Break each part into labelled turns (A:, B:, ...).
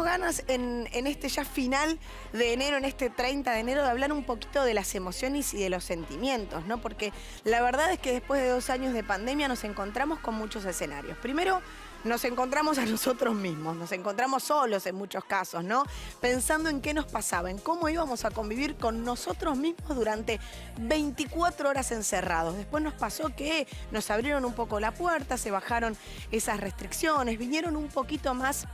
A: teníamos ganas en este ya final de enero, en este 30 de enero, de hablar un poquito de las emociones y de los sentimientos, ¿no? Porque la verdad es que después de 2 años de pandemia nos encontramos con muchos escenarios. Primero, nos encontramos a nosotros mismos, nos encontramos solos en muchos casos, ¿no? Pensando en qué nos pasaba, en cómo íbamos a convivir con nosotros mismos durante 24 horas encerrados. Después nos pasó que nos abrieron un poco la puerta, se bajaron esas restricciones, vinieron un poquito más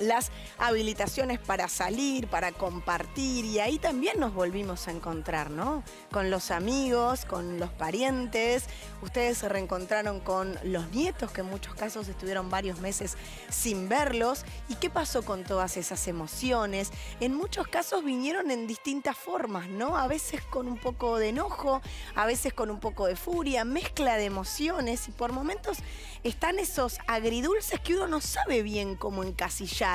A: las habilitaciones para salir, para compartir, y ahí también nos volvimos a encontrar, ¿no? Con los amigos, con los parientes. Ustedes se reencontraron con los nietos, que en muchos casos estuvieron varios meses sin verlos. ¿Y qué pasó con todas esas emociones? En muchos casos vinieron en distintas formas, ¿no? A veces con un poco de enojo, a veces con un poco de furia, mezcla de emociones, y por momentos están esos agridulces que uno no sabe bien cómo encasillar.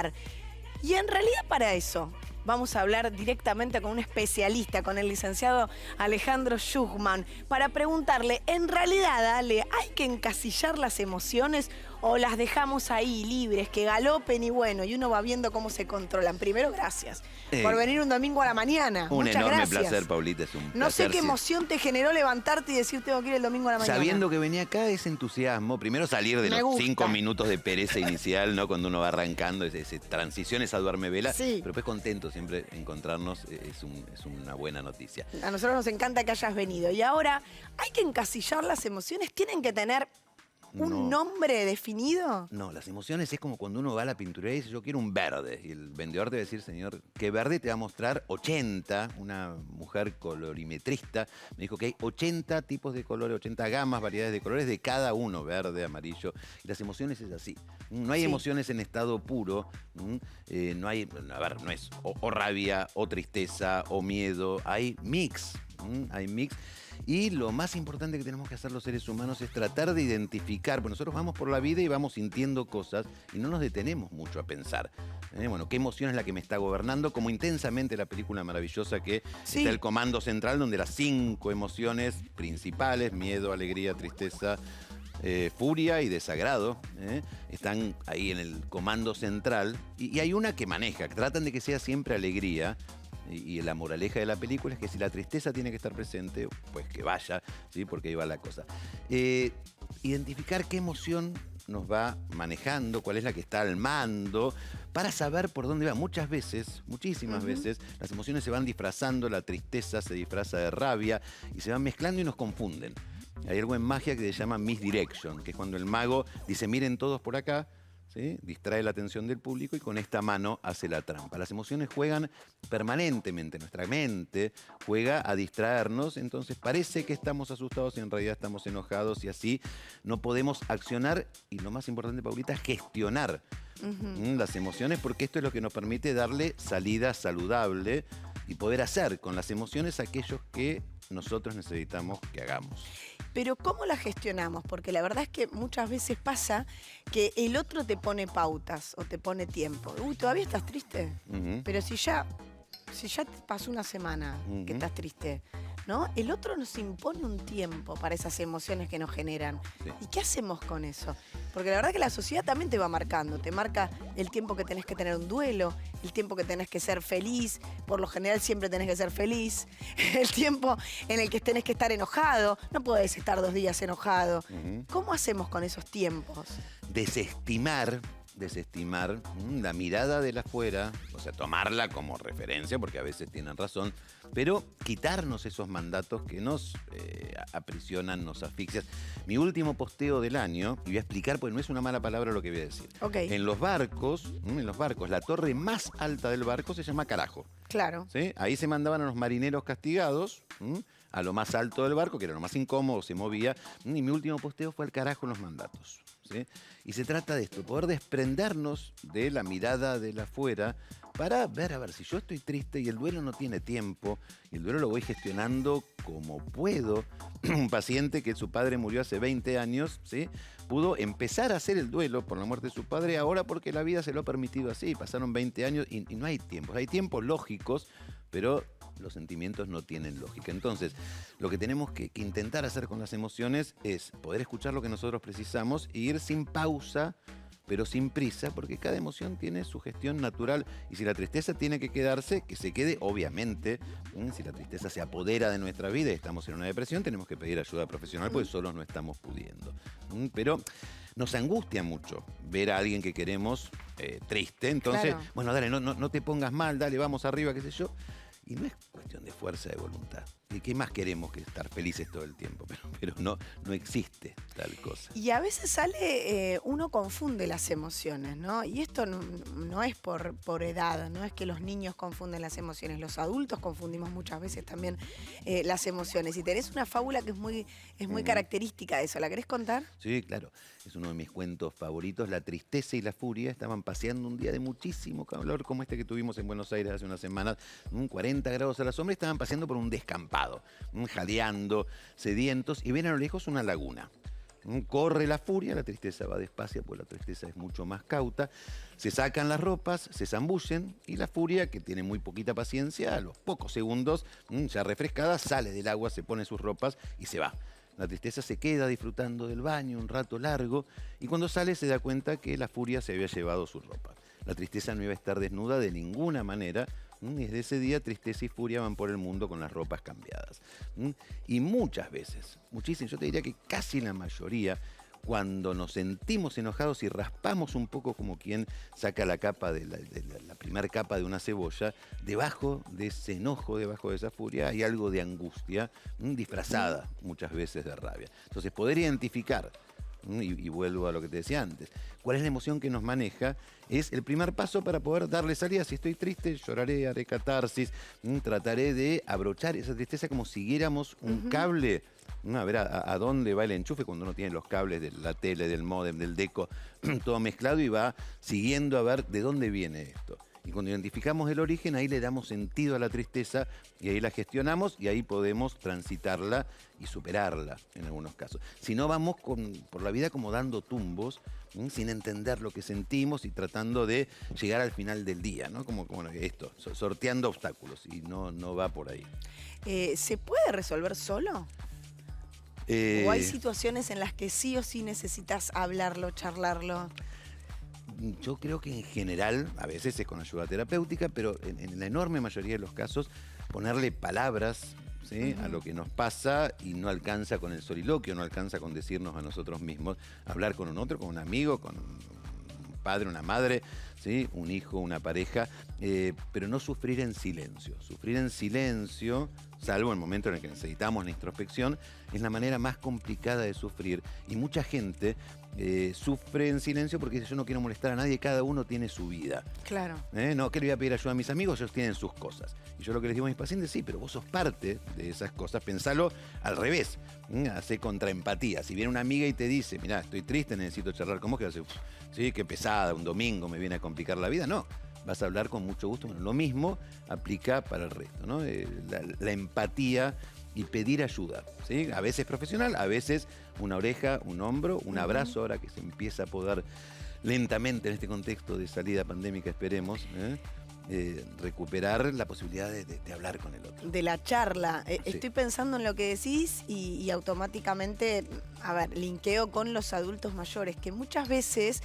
A: Y en realidad para eso vamos a hablar directamente con un especialista, con el licenciado Alejandro Schuchmann, para preguntarle, ¿en realidad, Ale, hay que encasillar las emociones o las dejamos ahí libres, que galopen y bueno, y uno va viendo cómo se controlan? Primero, gracias por venir un domingo a la mañana.
B: Un
A: Muchas
B: enorme
A: gracias.
B: placer, Paulita, es un placer.
A: No sé qué emoción te generó levantarte y decir tengo que ir el domingo a la mañana.
B: Sabiendo que venía acá es entusiasmo. Primero salir de los 5 minutos de pereza inicial, ¿no? Cuando uno va arrancando, esa transición, esa duermevela.
A: Sí.
B: Pero después contento siempre encontrarnos, es una buena noticia.
A: A nosotros nos encanta que hayas venido. Y ahora, ¿hay que encasillar las emociones? ¿Tienen que tener un nombre definido?
B: No, las emociones es como cuando uno va a la pinturería y dice yo quiero un verde. Y el vendedor te va a decir, señor, ¿qué verde? Te va a mostrar 80. Una mujer colorimetrista me dijo que hay 80 tipos de colores, 80 gamas, variedades de colores de cada uno, verde, amarillo. Y las emociones es así. No hay emociones en estado puro. No hay, a ver, no es o rabia, o tristeza, o miedo. Hay mix. Hay mix. Y lo más importante que tenemos que hacer los seres humanos es tratar de identificar, porque nosotros vamos por la vida y vamos sintiendo cosas y no nos detenemos mucho a pensar. Bueno, ¿qué emoción es la que me está gobernando? Como Intensamente, la película maravillosa que está el comando central, donde las 5 emociones principales, miedo, alegría, tristeza, furia y desagrado, están ahí en el comando central. Y hay una que maneja, que tratan de que sea siempre alegría. Y la moraleja de la película es que si la tristeza tiene que estar presente, pues que vaya, ¿sí? Porque ahí va la cosa. Identificar qué emoción nos va manejando, cuál es la que está al mando, para saber por dónde va. Muchas veces, muchísimas veces, las emociones se van disfrazando, la tristeza se disfraza de rabia y se van mezclando y nos confunden. Hay algo en magia que se llama misdirection, que es cuando el mago dice miren todos por acá, ¿sí? Distrae la atención del público y con esta mano hace la trampa. Las emociones juegan permanentemente, nuestra mente juega a distraernos, entonces parece que estamos asustados y en realidad estamos enojados y así no podemos accionar y lo más importante, Paulita, es gestionar las emociones, porque esto es lo que nos permite darle salida saludable y poder hacer con las emociones aquellos que nosotros necesitamos que hagamos.
A: Pero ¿cómo la gestionamos? Porque la verdad es que muchas veces pasa que el otro te pone pautas o te pone tiempo. Uy, ¿todavía estás triste? Pero si ya te pasó una semana que estás triste, ¿no? El otro nos impone un tiempo para esas emociones que nos generan. Sí. ¿Y qué hacemos con eso? Porque la verdad que la sociedad también te va marcando. Te marca el tiempo que tenés que tener un duelo, el tiempo que tenés que ser feliz. Por lo general siempre tenés que ser feliz. El tiempo en el que tenés que estar enojado. No podés estar 2 días enojado. ¿Cómo hacemos con esos tiempos?
B: Desestimar la mirada de la afuera, o sea, tomarla como referencia, porque a veces tienen razón, pero quitarnos esos mandatos que nos aprisionan, nos asfixian. Mi último posteo del año, y voy a explicar, porque no es una mala palabra lo que voy a decir.
A: Okay.
B: En los barcos, la torre más alta del barco se llama carajo.
A: Claro.
B: ¿Sí? Ahí se mandaban a los marineros castigados a lo más alto del barco, que era lo más incómodo, se movía. Y mi último posteo fue al carajo en los mandatos. ¿Sí? Y se trata de esto, poder desprendernos de la mirada de la afuera para ver, a ver, si yo estoy triste y el duelo no tiene tiempo, y el duelo lo voy gestionando como puedo. Un paciente que su padre murió hace 20 años, ¿sí? Pudo empezar a hacer el duelo por la muerte de su padre ahora porque la vida se lo ha permitido así. Pasaron 20 años y no hay tiempos. Hay tiempos lógicos, pero los sentimientos no tienen lógica. Entonces, lo que tenemos que intentar hacer con las emociones es poder escuchar lo que nosotros precisamos e ir sin pausa pero sin prisa, porque cada emoción tiene su gestión natural. Y si la tristeza tiene que quedarse, que se quede, obviamente. Si la tristeza se apodera de nuestra vida y estamos en una depresión, tenemos que pedir ayuda profesional porque solos no estamos pudiendo. Pero nos angustia mucho ver a alguien que queremos triste. Entonces,
A: Claro.
B: bueno, dale, no te pongas mal, dale, vamos arriba, qué sé yo. Y no es cuestión de fuerza de voluntad. ¿Y qué más queremos que estar felices todo el tiempo? Pero no existe tal cosa.
A: Y a veces sale, uno confunde las emociones, ¿no? Y esto no es por edad, no es que los niños confunden las emociones, los adultos confundimos muchas veces también las emociones. Y tenés una fábula que es muy característica de eso, ¿la querés contar?
B: Sí, claro. Es uno de mis cuentos favoritos. La tristeza y la furia estaban paseando un día de muchísimo calor, como este que tuvimos en Buenos Aires hace unas semanas, 40 grados a la sombra, y estaban paseando por un descampado, jadeando, sedientos, y ven a lo lejos una laguna. Corre la furia, la tristeza va despacio, pues la tristeza es mucho más cauta. Se sacan las ropas, se zambullen, y la furia, que tiene muy poquita paciencia, a los pocos segundos, ya refrescada, sale del agua, se pone sus ropas y se va. La tristeza se queda disfrutando del baño un rato largo, y cuando sale se da cuenta que la furia se había llevado sus ropas. La tristeza no iba a estar desnuda de ninguna manera. Desde ese día, tristeza y furia van por el mundo con las ropas cambiadas. Y muchas veces, muchísimas, yo te diría que casi la mayoría, cuando nos sentimos enojados y raspamos un poco como quien saca la capa de la primera capa de una cebolla, debajo de ese enojo, debajo de esa furia, hay algo de angustia, disfrazada muchas veces de rabia. Entonces, poder identificar, y vuelvo a lo que te decía antes, cuál es la emoción que nos maneja, es el primer paso para poder darle salida. Si estoy triste, lloraré, haré catarsis, trataré de abrochar esa tristeza como si siguiéramos un cable, a ver a dónde va el enchufe cuando uno tiene los cables de la tele, del módem, del deco, todo mezclado, y va siguiendo a ver de dónde viene esto. Y cuando identificamos el origen, ahí le damos sentido a la tristeza y ahí la gestionamos y ahí podemos transitarla y superarla en algunos casos. Si no, vamos por la vida como dando tumbos, sin entender lo que sentimos y tratando de llegar al final del día, ¿no? Como esto, sorteando obstáculos, y no va por ahí.
A: ¿Se puede resolver solo? ¿O hay situaciones en las que sí o sí necesitas hablarlo, charlarlo?
B: Yo creo que en general, a veces es con ayuda terapéutica, pero en la enorme mayoría de los casos, ponerle palabras, ¿sí?, a lo que nos pasa, y no alcanza con el soliloquio, no alcanza con decirnos a nosotros mismos, hablar con un otro, con un amigo, con un padre, una madre, ¿sí?, un hijo, una pareja, pero no sufrir en silencio. Sufrir en silencio, salvo en el momento en el que necesitamos la introspección, es la manera más complicada de sufrir. Y mucha gente sufre en silencio porque dice: yo no quiero molestar a nadie, cada uno tiene su vida.
A: Claro.
B: No, ¿qué le voy a pedir ayuda a mis amigos? Ellos tienen sus cosas. Y yo lo que les digo a mis pacientes: sí, pero vos sos parte de esas cosas. Pensalo al revés. Hacé contraempatía. Si viene una amiga y te dice: mirá, estoy triste, necesito charlar con vos, que vas a decir: sí, qué pesada, un domingo me viene a complicar la vida. No, vas a hablar con mucho gusto. Bueno, lo mismo aplica para el resto, ¿no? La empatía y pedir ayuda, ¿sí? A veces profesional, a veces una oreja, un hombro, un abrazo, ahora que se empieza a poder lentamente en este contexto de salida pandémica, esperemos, recuperar la posibilidad de hablar con el otro.
A: De la charla.
B: Sí.
A: Estoy pensando en lo que decís y automáticamente, linkeo con los adultos mayores, que muchas veces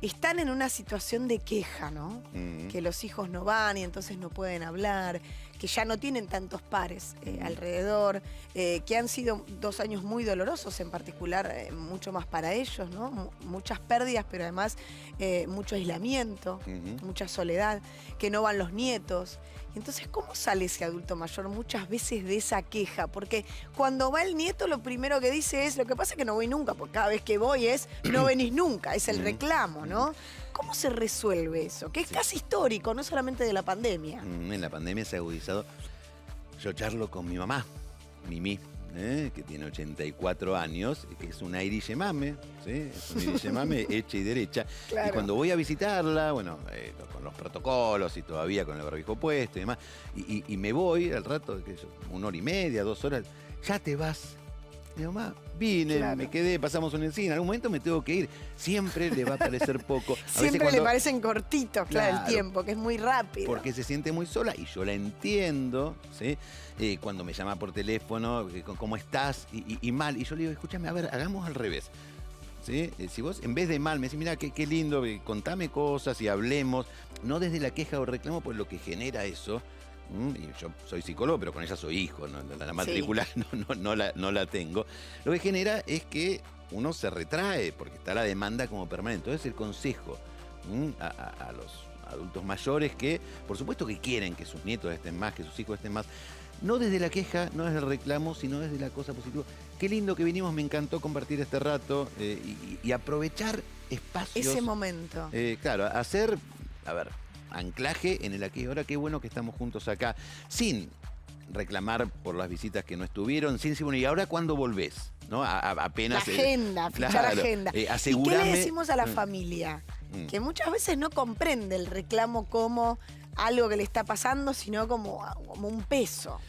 A: están en una situación de queja, ¿no? Que los hijos no van y entonces no pueden hablar, que ya no tienen tantos pares alrededor, que han sido 2 años muy dolorosos, en particular mucho más para ellos, ¿no? Muchas pérdidas, pero además mucho aislamiento, mucha soledad, que no van los nietos. Y entonces, ¿cómo sale ese adulto mayor muchas veces de esa queja? Porque cuando va el nieto, lo primero que dice es: lo que pasa es que no voy nunca, porque cada vez que voy es: no venís nunca, es el reclamo, ¿no? ¿Cómo se resuelve eso? Que es casi histórico, no solamente de la pandemia.
B: En la pandemia se ha agudizado. Yo charlo con mi mamá, Mimi, que tiene 84 años, que es una iriyemame, ¿sí? Es una iriyemame hecha y derecha.
A: Claro.
B: Y cuando voy a visitarla, bueno, con los protocolos y todavía con el barbijo puesto y demás, y me voy al rato, 1 hora y media, 2 horas, ya te vas. Mi mamá, vine,
A: Claro.
B: me quedé, pasamos una encina, en algún momento me tengo que ir. Siempre le va a parecer poco. A veces
A: Siempre le parecen cortitos, claro, el
B: Claro.
A: tiempo, que es muy rápido.
B: Porque se siente muy sola, y yo la entiendo, ¿sí? Cuando me llama por teléfono, ¿cómo estás? Y mal. Y yo le digo: escúchame, a ver, hagamos al revés. ¿sí? Si vos en vez de mal me decís, mira, qué lindo, contame cosas y hablemos, no desde la queja o reclamo, pues lo que genera eso. Y yo soy psicólogo, pero con ella soy hijo, ¿no? La matrícula
A: Sí.
B: no la tengo. Lo que genera es que uno se retrae, porque está la demanda como permanente. Entonces el consejo a los adultos mayores que, por supuesto que quieren que sus nietos estén más, que sus hijos estén más, no desde la queja, no desde el reclamo, sino desde la cosa positiva. Qué lindo que vinimos, me encantó compartir este rato y aprovechar espacios.
A: Ese momento.
B: Claro, hacer, a ver, anclaje en el aquí y ahora, qué bueno que estamos juntos acá, sin reclamar por las visitas que no estuvieron, sin decir, bueno, ¿y ahora cuándo volvés? ¿No? Apenas.
A: La agenda, fichar
B: claro,
A: agenda.
B: asegurame.
A: ¿Y qué le decimos a la familia? Que muchas veces no comprende el reclamo como algo que le está pasando, sino como un peso.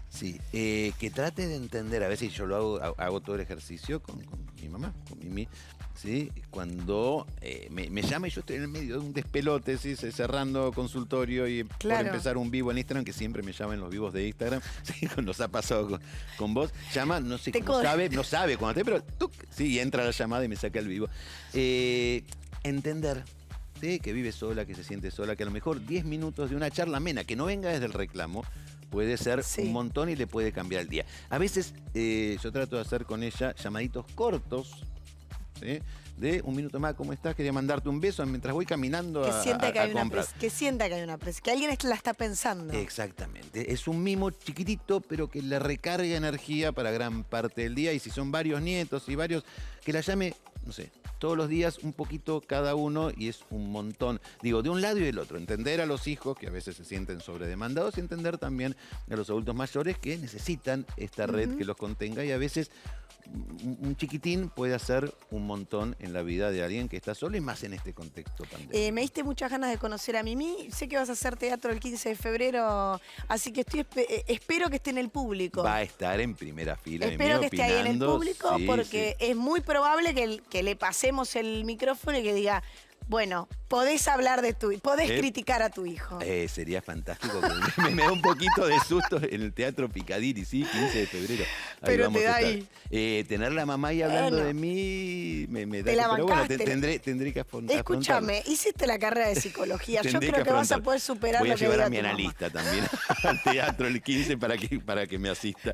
B: Sí, que trate de entender, a veces yo lo hago todo el ejercicio con mi mamá, con Mimi, ¿sí? Cuando me llama y yo estoy en el medio de un despelote, ¿sí? Cerrando consultorio y
A: Claro.
B: por empezar un vivo en Instagram, que siempre me llama en los vivos de Instagram, ¿sí? Nos ha pasado con vos, llama, no sé cómo sabe, no sabe cuándo te, pero ¡tuc! Sí, entra la llamada y me saca el vivo. Entender, ¿sí? Que vive sola, que se siente sola, que a lo mejor 10 minutos de una charla amena, que no venga desde el reclamo, puede ser un montón y le puede cambiar el día. A veces yo trato de hacer con ella llamaditos cortos, ¿sí? De un minuto más, ¿cómo estás? Quería mandarte un beso mientras voy caminando
A: Que sienta que hay una
B: comprar.
A: que sienta que hay una presión, que alguien la está pensando.
B: Exactamente. Es un mimo chiquitito, pero que le recarga energía para gran parte del día. Y si son varios nietos y varios, que la llame, no sé, todos los días un poquito cada uno y es un montón. Digo, de un lado y del otro. Entender a los hijos que a veces se sienten sobredemandados y entender también a los adultos mayores que necesitan esta red que los contenga y a veces un chiquitín puede hacer un montón en la vida de alguien que está solo y más en este contexto pandémico.
A: Me diste muchas ganas de conocer a Mimi. Sé que vas a hacer teatro el 15 de febrero, así que espero que esté en el público.
B: Va a estar en primera fila.
A: Espero que esté ahí en el público
B: sí,
A: porque es muy probable que le pasemos el micrófono y que diga, bueno, podés hablar de podés criticar a tu hijo.
B: Sería fantástico. Me da un poquito de susto en el Teatro Picadilly, sí, 15 de febrero. Ahí
A: Pero
B: vamos
A: te da
B: a estar.
A: ahí.
B: Tener la mamá ahí hablando de mí me da.
A: Te la
B: pero bueno,
A: bancaste.
B: tendré que afrontarlo.
A: Escúchame, hiciste la carrera de psicología. Yo
B: Tendré
A: creo que vas a
B: afrontar.
A: poder superar
B: Voy
A: lo
B: a
A: que
B: llevar
A: diga
B: a mi
A: tu mamá.
B: analista también al teatro el 15 para que me asista.